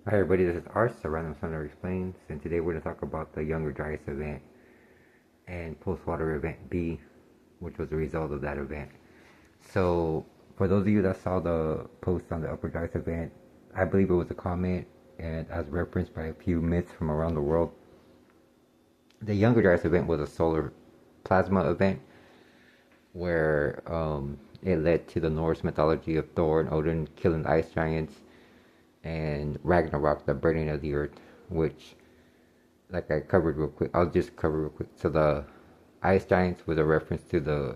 Hi everybody, this is A.R.S.E, a Random Thunder Explains, and today we're going to talk about the Younger Dryas event and post-water event B, which was the result of that event. So, for those of you that saw the post on the Upper Dryas event, I believe it was a comment and as referenced by a few myths from around the world. The Younger Dryas event was a solar plasma event where it led to the Norse mythology of Thor and Odin killing the ice giants and Ragnarok, the burning of the earth, which, like I covered real quick, I'll just cover real quick. So the ice giants was a reference to the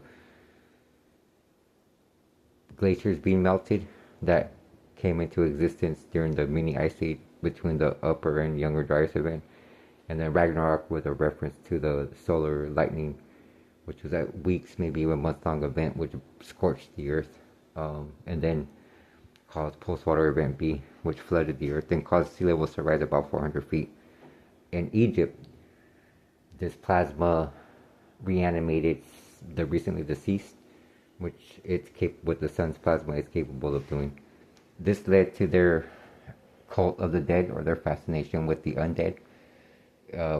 glaciers being melted that came into existence during the mini ice age between the upper and younger Dryas event. And then Ragnarok was a reference to the solar lightning, which was a weeks, maybe even month long event which scorched the earth. And then caused post-water event B, which flooded the earth and caused sea levels to rise about 400 feet. In Egypt, this plasma reanimated the recently deceased, which what the sun's plasma is capable of doing. This led to their cult of the dead, or their fascination with the undead.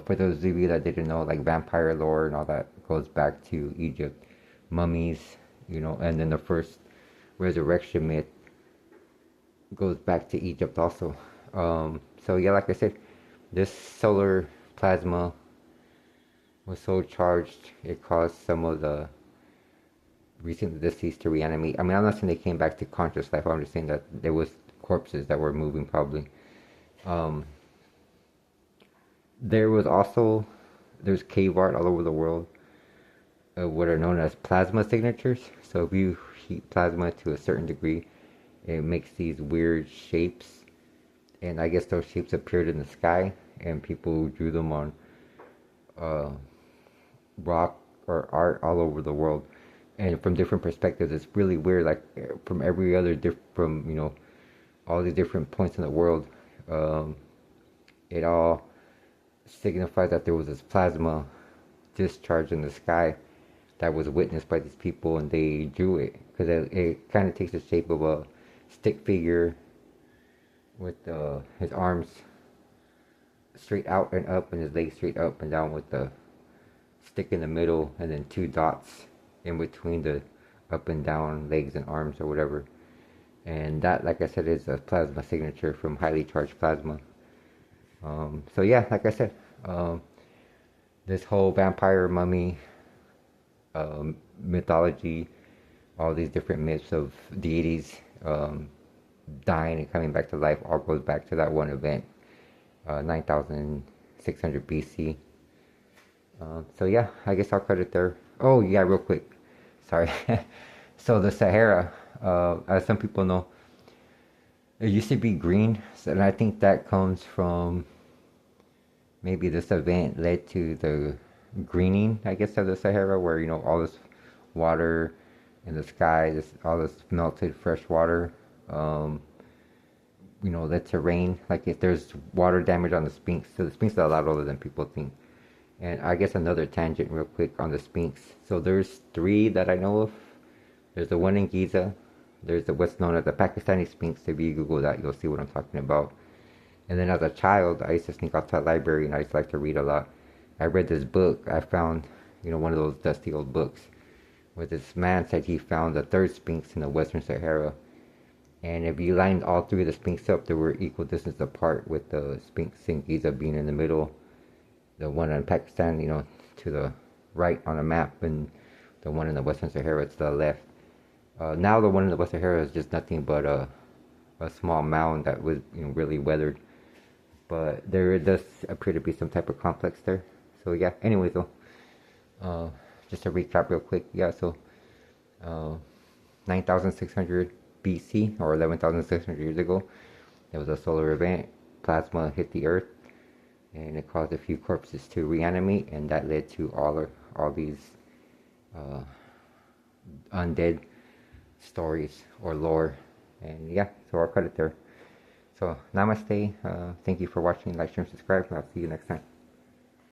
For those of you that didn't know, like vampire lore and all that goes back to Egypt, mummies, and then the first resurrection myth goes back to Egypt also. So yeah, like I said, this solar plasma was so charged it caused some of the recently deceased to reanimate. I mean, I'm not saying they came back to conscious life. I'm just saying that there was corpses that were moving probably. Um, there's cave art all over the world, what are known as plasma signatures. So if you heat plasma to a certain degree, it makes these weird shapes, and I guess those shapes appeared in the sky, and people drew them on rock or art all over the world, and from different perspectives. It's really weird, like from every other from all these different points in the world. It all signifies that there was this plasma discharge in the sky that was witnessed by these people, and they drew it because it kind of takes the shape of a stick figure with his arms straight out and up and his legs straight up and down with the stick in the middle, and then two dots in between the up and down legs and arms or whatever. And that, like I said, is a plasma signature from highly charged plasma. So yeah, like I said, this whole vampire mummy mythology, all these different myths of deities dying and coming back to life, all goes back to that one event, 9600 BC. So yeah, I guess I'll cut it there. Oh yeah, real quick, sorry. So the Sahara, as some people know, it used to be green, and I think that comes from maybe this event led to the greening, I guess, of the Sahara, where all this water in the sky, all this melted fresh water, led to rain. Like if there's water damage on the Sphinx, so the Sphinx is a lot older than people think. And I guess another tangent real quick on the Sphinx. So there's three that I know of. There's the one in Giza. There's what's known as the Pakistani Sphinx. If you Google that, you'll see what I'm talking about. And then as a child, I used to sneak out to the library and I used to like to read a lot. I read this book. I found, one of those dusty old books where this man said he found the third Sphinx in the Western Sahara. And if you lined all three of the Sphinx up, they were equal distance apart, with the Sphinx in Giza being in the middle, the one in Pakistan, to the right on the map, and the one in the Western Sahara to the left. Now the one in the Western Sahara is just nothing but a small mound that was really weathered. But there does appear to be some type of complex there. So yeah, anyway, so just to recap real quick, yeah, so 9600 BC, or 11,600 years ago, there was a solar event. Plasma hit the earth and it caused a few corpses to reanimate, and that led to all these undead stories or lore. And yeah, so I'll cut it there. So namaste. Thank you for watching. Like, share, and subscribe, and I'll see you next time.